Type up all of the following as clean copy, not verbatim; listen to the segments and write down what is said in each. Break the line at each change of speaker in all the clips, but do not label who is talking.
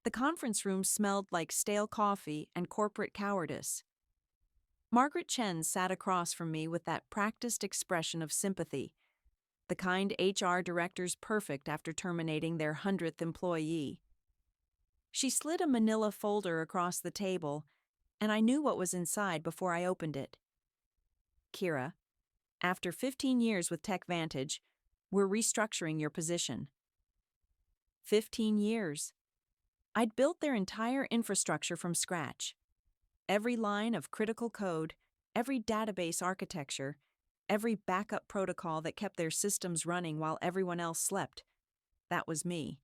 The conference room smelled like stale coffee and corporate cowardice. Margaret Chen sat across from me with that practiced expression of sympathy, the kind HR directors perfect after terminating their 100th employee. She slid a manila folder across the table, and I knew what was inside before I opened it. Kira, after 15 years with TechVantage, we're restructuring your position. 15 years. I'd built their entire infrastructure from scratch. Every line of critical code, every database architecture, every backup protocol that kept their systems running while everyone else slept. That was me.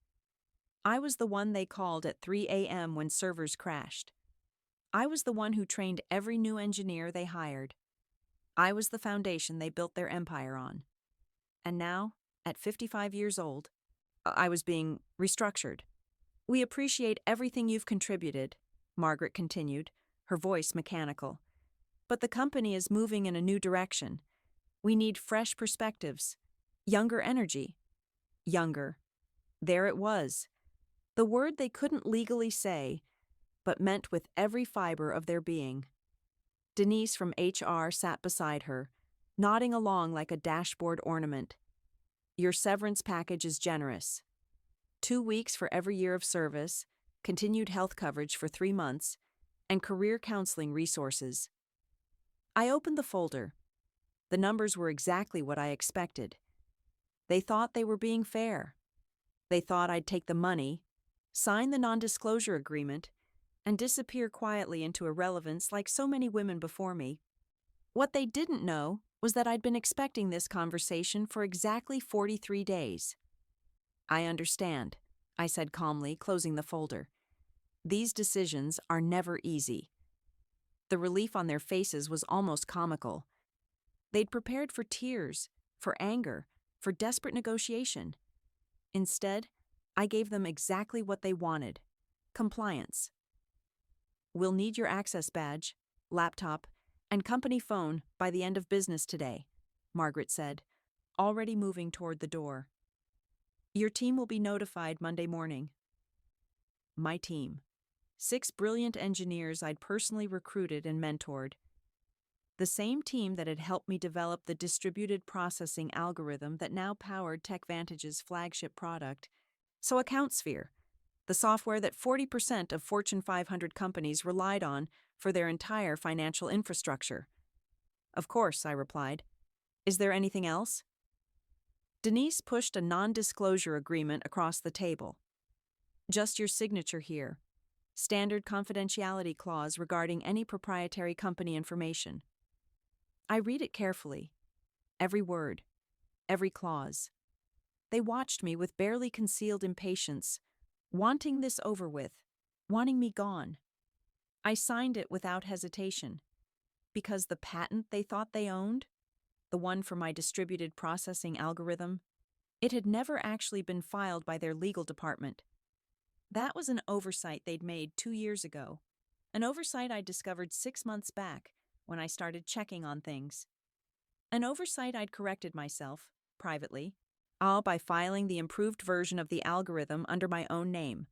I was the one they called at 3 a.m. when servers crashed. I was the one who trained every new engineer they hired. I was the foundation they built their empire on. And now, at 55 years old, I was being restructured. We appreciate everything you've contributed, Margaret continued, her voice mechanical. But the company is moving in a new direction. We need fresh perspectives, younger energy. Younger. There it was. The word they couldn't legally say, but meant with every fiber of their being. Denise from HR sat beside her, nodding along like a dashboard ornament. Your severance package is generous. 2 weeks for every year of service, continued health coverage for 3 months, and career counseling resources. I opened the folder. The numbers were exactly what I expected. They thought they were being fair. They thought I'd take the money, sign the non-disclosure agreement, and disappear quietly into irrelevance like so many women before me. What they didn't know was that I'd been expecting this conversation for exactly 43 days. I understand, I said calmly, closing the folder. These decisions are never easy. The relief on their faces was almost comical. They'd prepared for tears, for anger, for desperate negotiation. Instead, I gave them exactly what they wanted: compliance. We'll need your access badge, laptop, and company phone by the end of business today, Margaret said, already moving toward the door. Your team will be notified Monday morning. My team. 6 brilliant engineers I'd personally recruited and mentored. The same team that had helped me develop the distributed processing algorithm that now powered TechVantage's flagship product, so AccountSphere, the software that 40% of Fortune 500 companies relied on for their entire financial infrastructure. Of course, I replied. Is there anything else? Denise pushed a non-disclosure agreement across the table. Just your signature here. Standard confidentiality clause regarding any proprietary company information. I read it carefully. Every word. Every clause. They watched me with barely concealed impatience, wanting this over with, wanting me gone. I signed it without hesitation, because the patent they thought they owned, the one for my distributed processing algorithm, it had never actually been filed by their legal department. That was an oversight they'd made 2 years ago, an oversight I discovered 6 months back when I started checking on things. An oversight I'd corrected myself, privately, all by filing the improved version of the algorithm under my own name,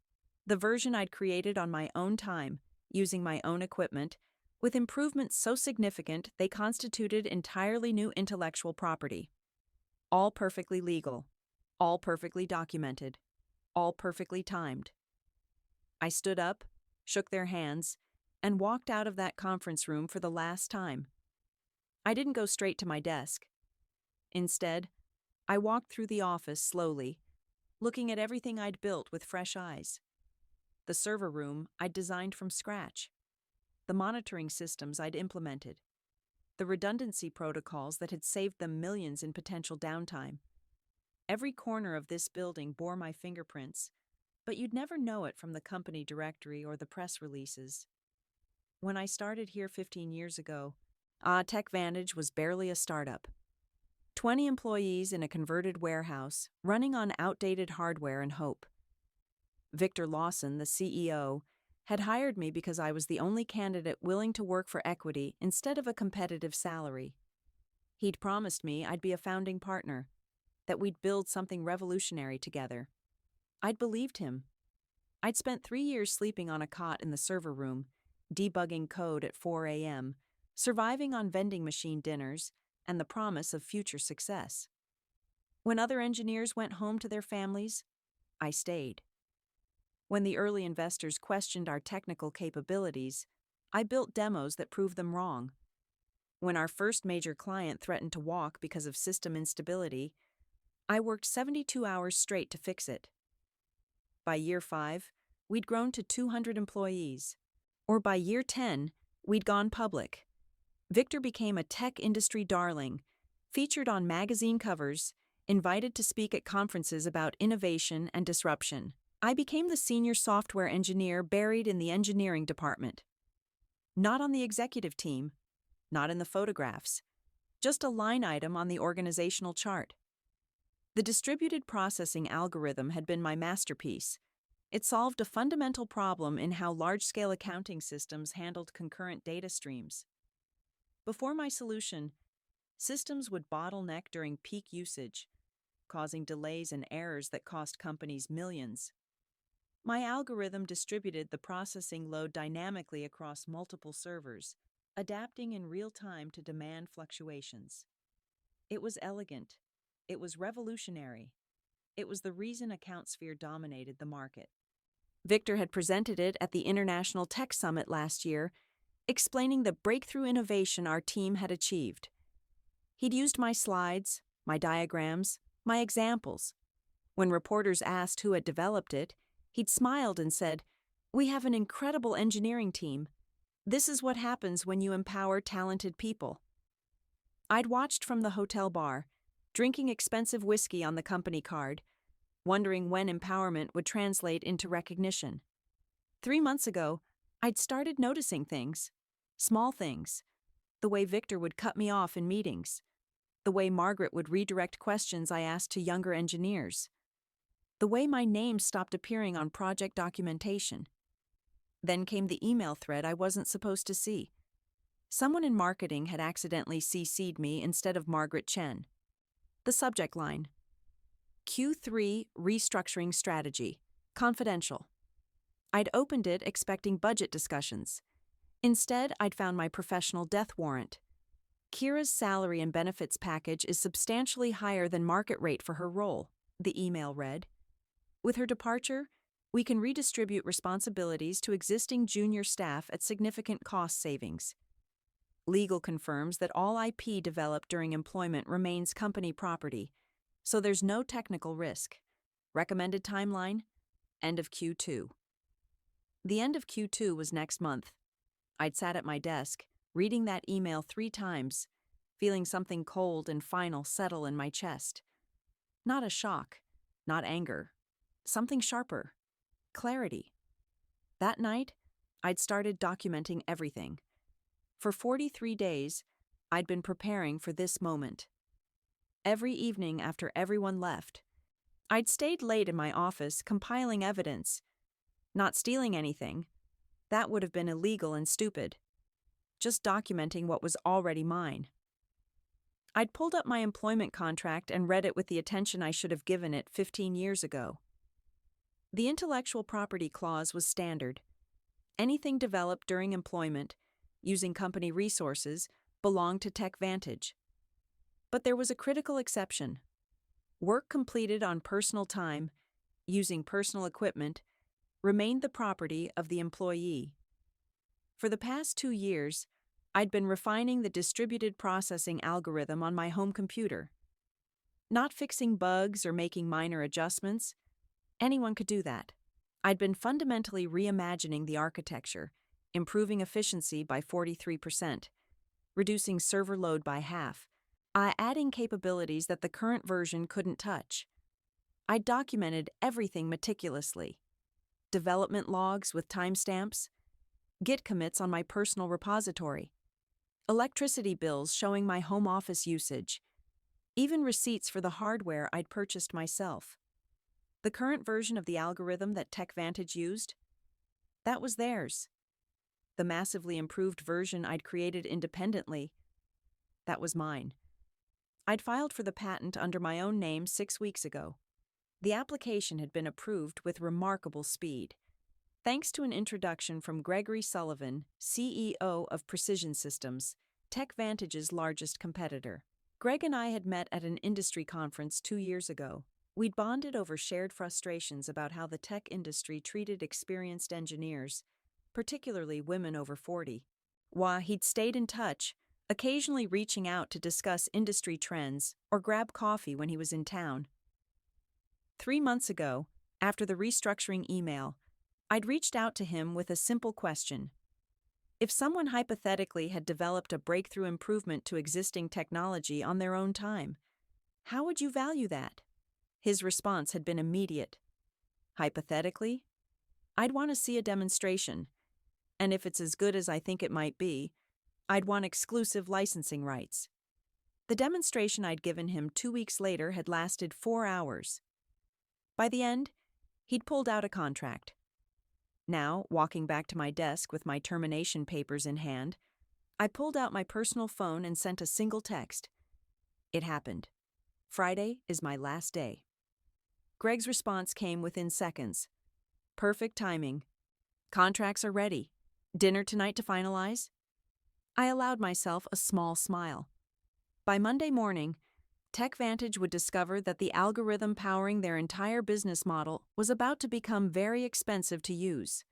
the version I'd created on my own time, using my own equipment, with improvements so significant they constituted entirely new intellectual property. All perfectly legal, all perfectly documented, all perfectly timed. I stood up, shook their hands, and walked out of that conference room for the last time. I didn't go straight to my desk. Instead, I walked through the office slowly, looking at everything I'd built with fresh eyes. The server room I'd designed from scratch. The monitoring systems I'd implemented. The redundancy protocols that had saved them millions in potential downtime. Every corner of this building bore my fingerprints, but you'd never know it from the company directory or the press releases. When I started here 15 years ago, TechVantage was barely a startup. 20 employees in a converted warehouse, running on outdated hardware and hope. Victor Lawson, the CEO, had hired me because I was the only candidate willing to work for equity instead of a competitive salary. He'd promised me I'd be a founding partner, that we'd build something revolutionary together. I'd believed him. I'd spent 3 years sleeping on a cot in the server room, debugging code at 4 a.m., surviving on vending machine dinners, and the promise of future success. When other engineers went home to their families, I stayed. When the early investors questioned our technical capabilities, I built demos that proved them wrong. When our first major client threatened to walk because of system instability, I worked 72 hours straight to fix it. By year 5, we'd grown to 200 employees. Or by year 10, we'd gone public. Victor became a tech industry darling, featured on magazine covers, invited to speak at conferences about innovation and disruption. I became the senior software engineer buried in the engineering department. Not on the executive team, not in the photographs, just a line item on the organizational chart. The distributed processing algorithm had been my masterpiece. It solved a fundamental problem in how large-scale accounting systems handled concurrent data streams. Before my solution, systems would bottleneck during peak usage, causing delays and errors that cost companies millions. My algorithm distributed the processing load dynamically across multiple servers, adapting in real time to demand fluctuations. It was elegant. It was revolutionary. It was the reason AccountSphere dominated the market. Victor had presented it at the International Tech Summit last year, explaining the breakthrough innovation our team had achieved. He'd used my slides, my diagrams, my examples. When reporters asked who had developed it, he'd smiled and said, "We have an incredible engineering team. This is what happens when you empower talented people." I'd watched from the hotel bar, drinking expensive whiskey on the company card, wondering when empowerment would translate into recognition. 3 months ago, I'd started noticing things, small things, the way Victor would cut me off in meetings, the way Margaret would redirect questions I asked to younger engineers, the way my name stopped appearing on project documentation. Then came the email thread I wasn't supposed to see. Someone in marketing had accidentally CC'd me instead of Margaret Chen. The subject line: Q3 Restructuring Strategy, Confidential. I'd opened it expecting budget discussions. Instead, I'd found my professional death warrant. Kira's salary and benefits package is substantially higher than market rate for her role, the email read. With her departure, we can redistribute responsibilities to existing junior staff at significant cost savings. Legal confirms that all IP developed during employment remains company property, so there's no technical risk. Recommended timeline: end of Q2. The end of Q2 was next month. I'd sat at my desk, reading that email 3 times, feeling something cold and final settle in my chest. Not a shock, not anger, something sharper: clarity. That night, I'd started documenting everything. For 43 days, I'd been preparing for this moment. Every evening after everyone left, I'd stayed late in my office compiling evidence. Not stealing anything. That would have been illegal and stupid. Just documenting what was already mine. I'd pulled up my employment contract and read it with the attention I should have given it 15 years ago. The intellectual property clause was standard. Anything developed during employment, using company resources, belonged to TechVantage. But there was a critical exception. Work completed on personal time, using personal equipment, remained the property of the employee. For the past 2 years, I'd been refining the distributed processing algorithm on my home computer. Not fixing bugs or making minor adjustments. Anyone could do that. I'd been fundamentally reimagining the architecture, improving efficiency by 43%, reducing server load by half, adding capabilities that the current version couldn't touch. I documented everything meticulously. Development logs with timestamps, Git commits on my personal repository, electricity bills showing my home office usage, even receipts for the hardware I'd purchased myself. The current version of the algorithm that TechVantage used, that was theirs. The massively improved version I'd created independently, that was mine. I'd filed for the patent under my own name 6 weeks ago. The application had been approved with remarkable speed. Thanks to an introduction from Gregory Sullivan, CEO of Precision Systems, TechVantage's largest competitor. Greg and I had met at an industry conference 2 years ago. We'd bonded over shared frustrations about how the tech industry treated experienced engineers, particularly women over 40. While he'd stayed in touch, occasionally reaching out to discuss industry trends or grab coffee when he was in town. 3 months ago, after the restructuring email, I'd reached out to him with a simple question. If someone hypothetically had developed a breakthrough improvement to existing technology on their own time, how would you value that? His response had been immediate. Hypothetically? I'd want to see a demonstration, and if it's as good as I think it might be, I'd want exclusive licensing rights. The demonstration I'd given him 2 weeks later had lasted 4 hours. By the end, he'd pulled out a contract. Now, walking back to my desk with my termination papers in hand, I pulled out my personal phone and sent a single text. It happened. Friday is my last day. Greg's response came within seconds. Perfect timing. Contracts are ready. Dinner tonight to finalize? I allowed myself a small smile. By Monday morning, TechVantage would discover that the algorithm powering their entire business model was about to become very expensive to use.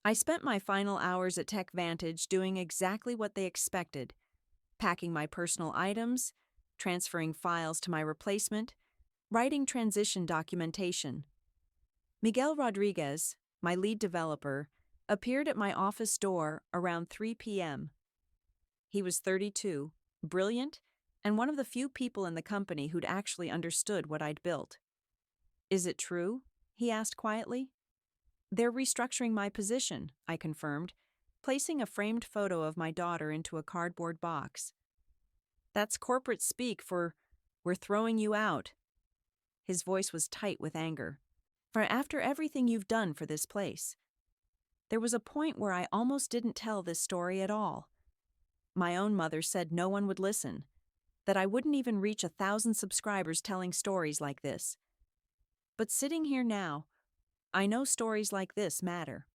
I spent my final hours at TechVantage doing exactly what they expected, packing my personal items, transferring files to my replacement, writing transition documentation. Miguel Rodriguez, my lead developer, appeared at my office door around 3 p.m. He was 32, brilliant, and one of the few people in the company who'd actually understood what I'd built. Is it true? He asked quietly. They're restructuring my position, I confirmed, placing a framed photo of my daughter into a cardboard box. That's corporate speak for, "We're throwing you out." His voice was tight with anger. For after everything you've done for this place. There was a point where I almost didn't tell this story at all. My own mother said no one would listen, that I wouldn't even reach 1,000 subscribers telling stories like this. But sitting here now, I know stories like this matter.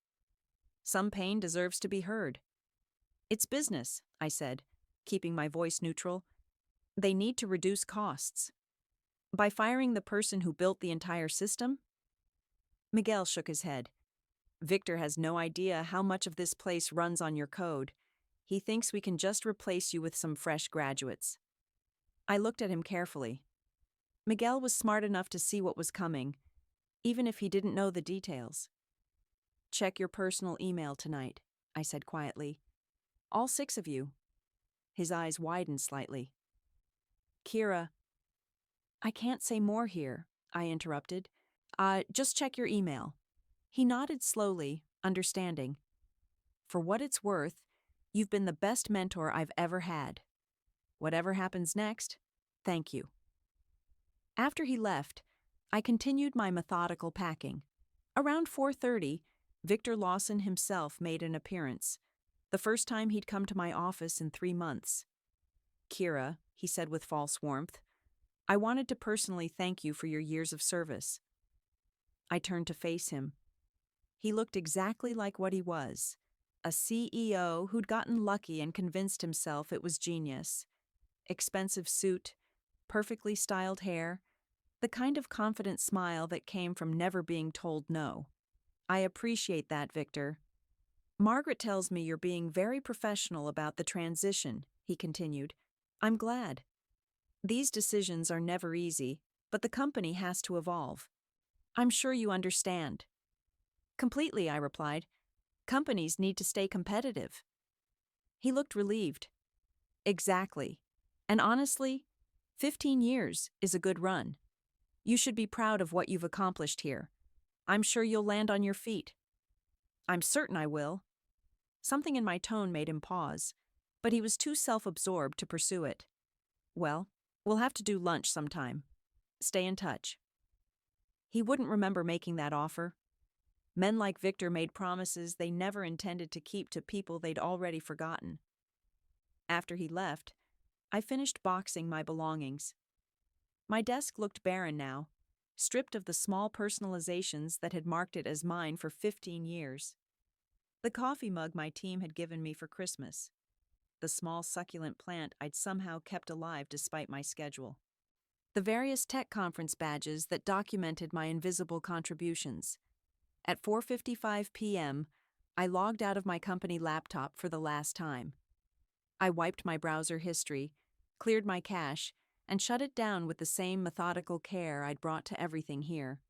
Some pain deserves to be heard. It's business, I said, keeping my voice neutral. They need to reduce costs. By firing the person who built the entire system? Miguel shook his head. Victor has no idea how much of this place runs on your code. He thinks we can just replace you with some fresh graduates. I looked at him carefully. Miguel was smart enough to see what was coming, even if he didn't know the details. Check your personal email tonight, I said quietly. All 6 of you. His eyes widened slightly. Kira. I can't say more here, I interrupted. Just check your email. He nodded slowly, understanding. For what it's worth, you've been the best mentor I've ever had. Whatever happens next, thank you. After he left, I continued my methodical packing. Around 4:30, Victor Lawson himself made an appearance, the first time he'd come to my office in 3 months. Kira, he said with false warmth, I wanted to personally thank you for your years of service. I turned to face him. He looked exactly like what he was, a CEO who'd gotten lucky and convinced himself it was genius. Expensive suit, perfectly styled hair, the kind of confident smile that came from never being told no. I appreciate that, Victor. Margaret tells me you're being very professional about the transition, he continued. I'm glad. These decisions are never easy, but the company has to evolve. I'm sure you understand. Completely, I replied. Companies need to stay competitive. He looked relieved. Exactly. And honestly, 15 years is a good run. You should be proud of what you've accomplished here. I'm sure you'll land on your feet. I'm certain I will. Something in my tone made him pause, but he was too self-absorbed to pursue it. Well, we'll have to do lunch sometime. Stay in touch. He wouldn't remember making that offer. Men like Victor made promises they never intended to keep to people they'd already forgotten. After he left, I finished boxing my belongings. My desk looked barren now. stripped of the small personalizations that had marked it as mine for 15 years. The coffee mug my team had given me for Christmas. The small succulent plant I'd somehow kept alive despite my schedule. The various tech conference badges that documented my invisible contributions. At 4:55 p.m., I logged out of my company laptop for the last time. I wiped my browser history, cleared my cache, and shut it down with the same methodical care I'd brought to everything here.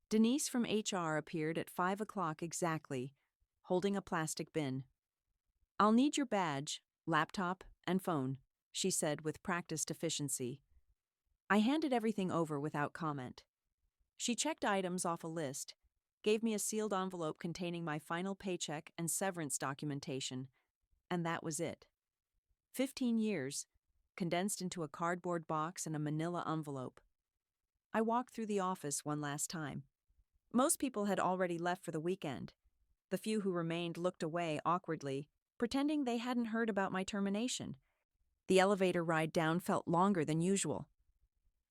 Denise from HR appeared at 5 o'clock exactly, holding a plastic bin. "I'll need your badge, laptop, and phone," she said with practiced efficiency. I handed everything over without comment. She checked items off a list, gave me a sealed envelope containing my final paycheck and severance documentation, and that was it. 15 years, condensed into a cardboard box and a manila envelope. I walked through the office one last time. Most people had already left for the weekend. The few who remained looked away awkwardly, pretending they hadn't heard about my termination. The elevator ride down felt longer than usual.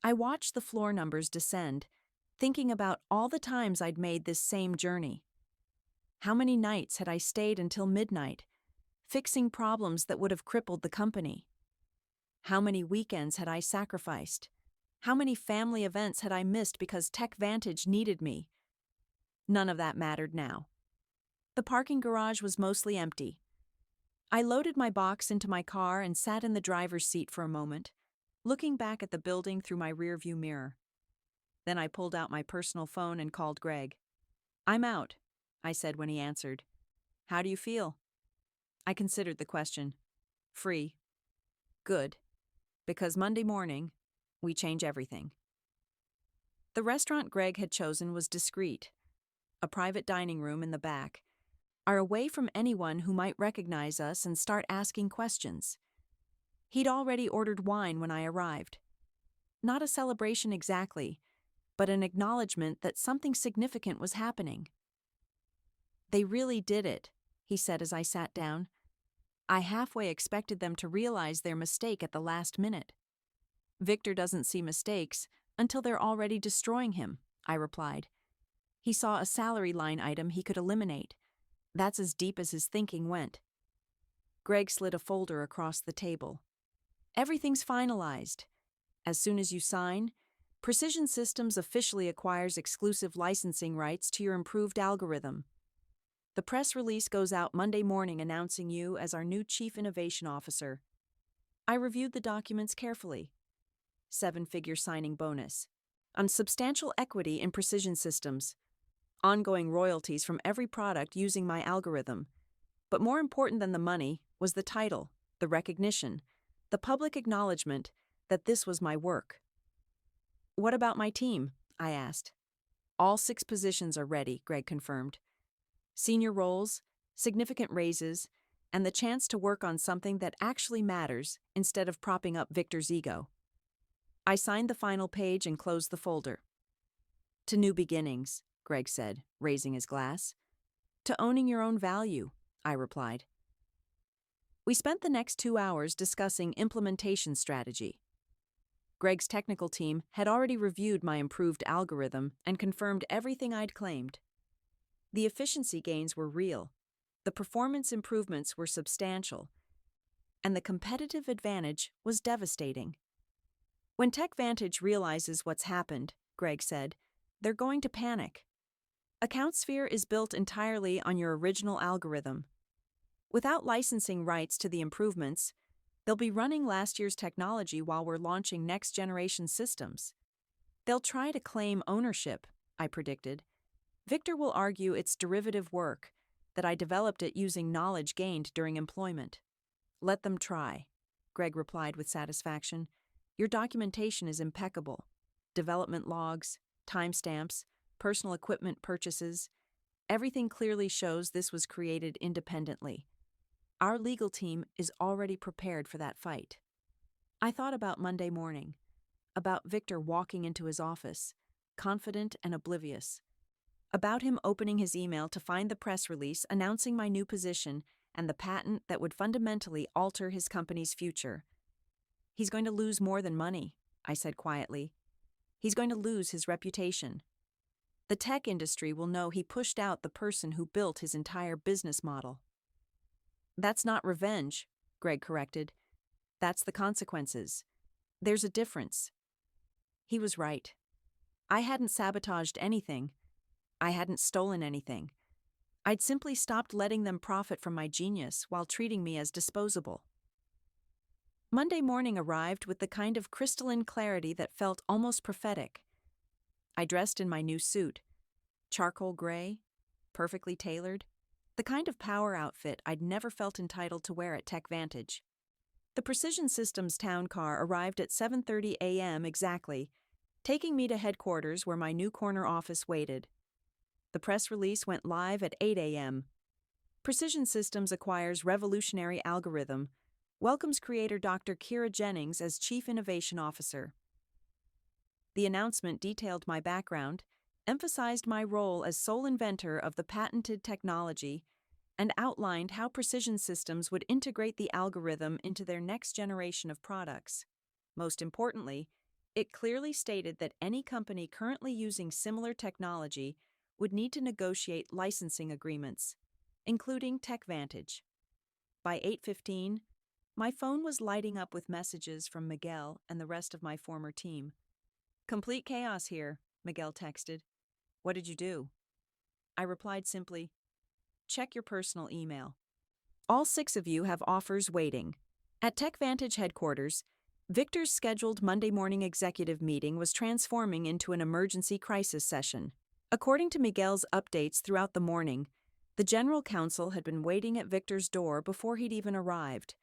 I watched the floor numbers descend, thinking about all the times I'd made this same journey. How many nights had I stayed until midnight, fixing problems that would have crippled the company? How many weekends had I sacrificed? How many family events had I missed because TechVantage needed me? None of that mattered now. The parking garage was mostly empty. I loaded my box into my car and sat in the driver's seat for a moment, looking back at the building through my rearview mirror. Then I pulled out my personal phone and called Greg. "I'm out," I said when he answered. "How do you feel?" I considered the question. "Free." "Good. Because Monday morning, we change everything." The restaurant Greg had chosen was discreet. A private dining room in the back, are away from anyone who might recognize us and start asking questions. He'd already ordered wine when I arrived. Not a celebration exactly, but an acknowledgement that something significant was happening. "They really did it," he said as I sat down. "I halfway expected them to realize their mistake at the last minute." "Victor doesn't see mistakes until they're already destroying him," I replied. He saw a salary line item he could eliminate. That's as deep as his thinking went. Greg slid a folder across the table. "Everything's finalized. As soon as you sign, Precision Systems officially acquires exclusive licensing rights to your improved algorithm. The press release goes out Monday morning announcing you as our new Chief Innovation Officer." I reviewed the documents carefully. 7-figure signing bonus. Unsubstantial equity in Precision Systems. Ongoing royalties from every product using my algorithm. But more important than the money was the title, the recognition, the public acknowledgement that this was my work. "What about my team?" I asked. "All 6 positions are ready," Greg confirmed. "Senior roles, significant raises, and the chance to work on something that actually matters instead of propping up Victor's ego." I signed the final page and closed the folder. "To new beginnings," Greg said, raising his glass. "To owning your own value," I replied. We spent the next 2 hours discussing implementation strategy. Greg's technical team had already reviewed my improved algorithm and confirmed everything I'd claimed. The efficiency gains were real, the performance improvements were substantial, and the competitive advantage was devastating. "When TechVantage realizes what's happened," Greg said, "they're going to panic. AccountSphere is built entirely on your original algorithm. Without licensing rights to the improvements, they'll be running last year's technology while we're launching next-generation systems. They'll try to claim ownership," I predicted. "Victor will argue it's derivative work, that I developed it using knowledge gained during employment." "Let them try," Greg replied with satisfaction. "Your documentation is impeccable. Development logs, timestamps, personal equipment purchases. Everything clearly shows this was created independently. Our legal team is already prepared for that fight." I thought about Monday morning, about Victor walking into his office, confident and oblivious, about him opening his email to find the press release announcing my new position and the patent that would fundamentally alter his company's future. "He's going to lose more than money," I said quietly. He's going to lose his reputation. The tech industry will know he pushed out the person who built his entire business model. That's not revenge, Greg corrected. That's the consequences. There's a difference. He was right. I hadn't sabotaged anything. I hadn't stolen anything. I'd simply stopped letting them profit from my genius while treating me as disposable. Monday morning arrived with the kind of crystalline clarity that felt almost prophetic. I dressed in my new suit, charcoal gray, perfectly tailored, the kind of power outfit I'd never felt entitled to wear at TechVantage. The Precision Systems town car arrived at 7:30 a.m. exactly, taking me to headquarters where my new corner office waited. The press release went live at 8 a.m. Precision Systems acquires revolutionary algorithm, welcomes creator Dr. Kira Jennings as Chief Innovation Officer. The announcement detailed my background, emphasized my role as sole inventor of the patented technology, and outlined how Precision Systems would integrate the algorithm into their next generation of products. Most importantly, it clearly stated that any company currently using similar technology would need to negotiate licensing agreements, including TechVantage. By 8:15, my phone was lighting up with messages from Miguel and the rest of my former team. "Complete chaos here," Miguel texted. "What did you do?" I replied simply, "Check your personal email. All 6 of you have offers waiting." At TechVantage headquarters, Victor's scheduled Monday morning executive meeting was transforming into an emergency crisis session. According to Miguel's updates throughout the morning, the general counsel had been waiting at Victor's door before he'd even arrived,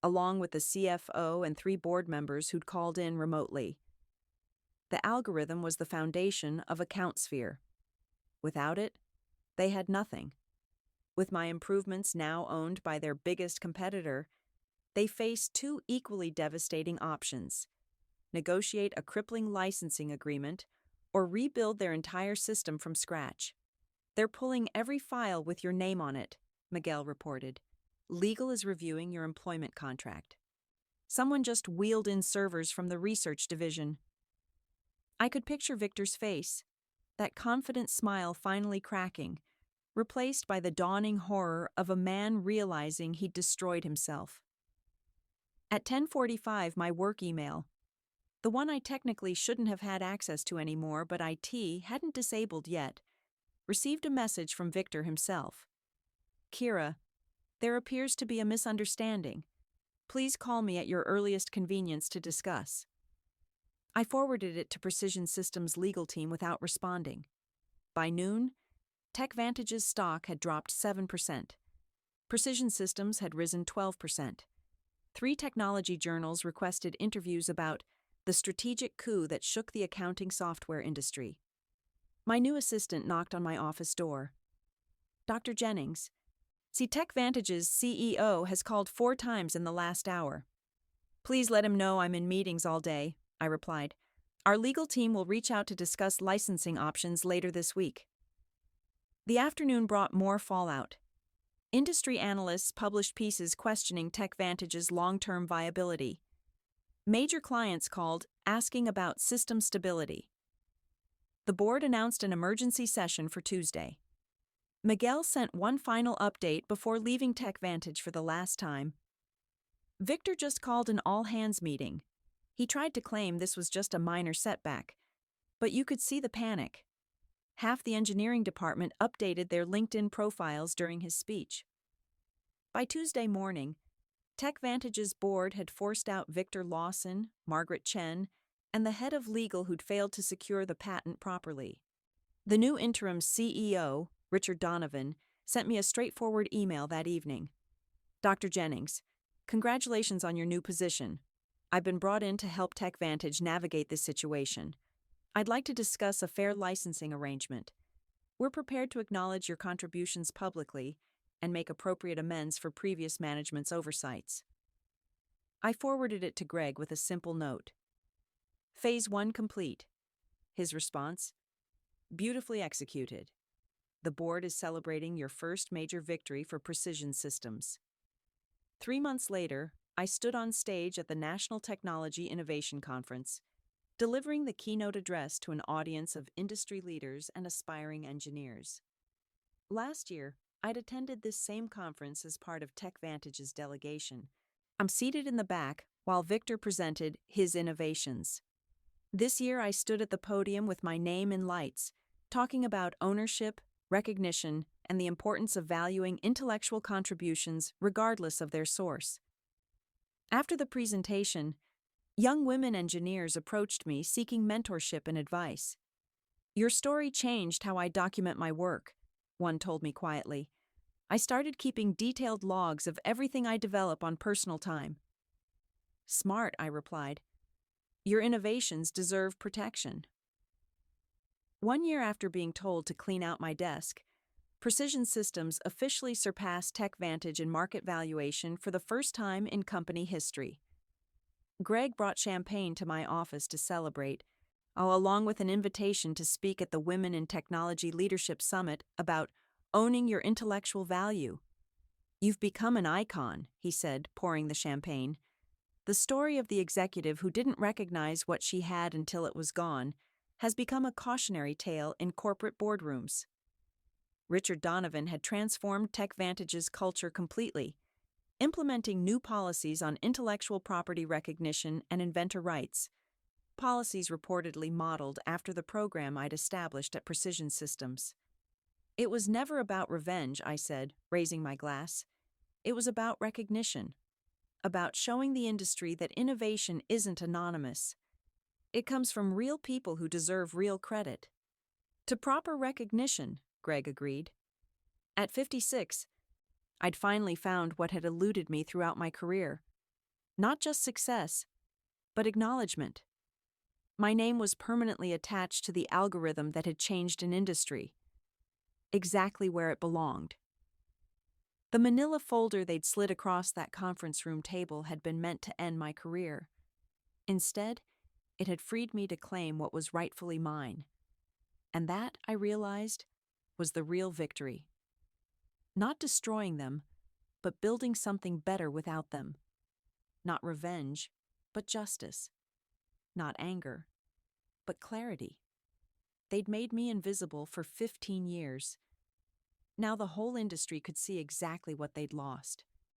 along with the CFO and 3 board members who'd called in remotely. The algorithm was the foundation of AccountSphere. Without it, they had nothing. With my improvements now owned by their biggest competitor, they faced 2 equally devastating options: negotiate a crippling licensing agreement or rebuild their entire system from scratch. "They're pulling every file with your name on it," Miguel reported. "Legal is reviewing your employment contract. Someone just wheeled in servers from the research division." I could picture Victor's face, that confident smile finally cracking, replaced by the dawning horror of a man realizing he'd destroyed himself. At 10:45, my work email, the one I technically shouldn't have had access to anymore but IT hadn't disabled yet, received a message from Victor himself. "Kira, there appears to be a misunderstanding. Please call me at your earliest convenience to discuss." I forwarded it to Precision Systems' legal team without responding. By noon, TechVantage's stock had dropped 7%. Precision Systems had risen 12%. 3 technology journals requested interviews about the strategic coup that shook the accounting software industry. My new assistant knocked on my office door. "Dr. Jennings, see, TechVantage's CEO has called 4 times in the last hour." "Please let him know I'm in meetings all day," I replied. "Our legal team will reach out to discuss licensing options later this week." The afternoon brought more fallout. Industry analysts published pieces questioning TechVantage's long-term viability. Major clients called, asking about system stability. The board announced an emergency session for Tuesday. Miguel sent one final update before leaving TechVantage for the last time. Victor just called an all-hands meeting. He tried to claim this was just a minor setback, but you could see the panic. Half the engineering department updated their LinkedIn profiles during his speech. By Tuesday morning, TechVantage's board had forced out Victor Lawson, Margaret Chen, and the head of legal who'd failed to secure the patent properly. The new interim CEO, Richard Donovan, sent me a straightforward email that evening. "Dr. Jennings, congratulations on your new position. I've been brought in to help TechVantage navigate this situation. I'd like to discuss a fair licensing arrangement. We're prepared to acknowledge your contributions publicly and make appropriate amends for previous management's oversights." I forwarded it to Greg with a simple note. "Phase 1 complete." His response, "Beautifully executed. The board is celebrating your first major victory for Precision Systems." 3 months later, I stood on stage at the National Technology Innovation Conference. delivering the keynote address to an audience of industry leaders and aspiring engineers. Last year, I'd attended this same conference as part of TechVantage's delegation. I'm seated in the back while Victor presented his innovations. This year, I stood at the podium with my name in lights, talking about ownership, recognition, and the importance of valuing intellectual contributions regardless of their source. After the presentation, young women engineers approached me seeking mentorship and advice. "Your story changed how I document my work," one told me quietly. "I started keeping detailed logs of everything I develop on personal time." "Smart," I replied. "Your innovations deserve protection." 1 year after being told to clean out my desk, Precision Systems officially surpassed TechVantage in market valuation for the first time in company history. Greg brought champagne to my office to celebrate, along with an invitation to speak at the Women in Technology Leadership Summit about owning your intellectual value. "You've become an icon," he said, pouring the champagne. The story of the executive who didn't recognize what she had until it was gone has become a cautionary tale in corporate boardrooms. Richard Donovan had transformed TechVantage's culture completely, implementing new policies on intellectual property recognition and inventor rights, policies reportedly modeled after the program I'd established at Precision Systems. "It was never about revenge," I said, raising my glass. "It was about recognition, about showing the industry that innovation isn't anonymous. It comes from real people who deserve real credit." "To proper recognition," Greg agreed. At 56, I'd finally found what had eluded me throughout my career. Not just success, but acknowledgement. My name was permanently attached to the algorithm that had changed an industry, exactly where it belonged. The manila folder they'd slid across that conference room table had been meant to end my career. Instead, it had freed me to claim what was rightfully mine. And that, I realized, was the real victory. Not destroying them, but building something better without them. Not revenge, but justice. Not anger, but clarity. They'd made me invisible for 15 years. Now the whole industry could see exactly what they'd lost.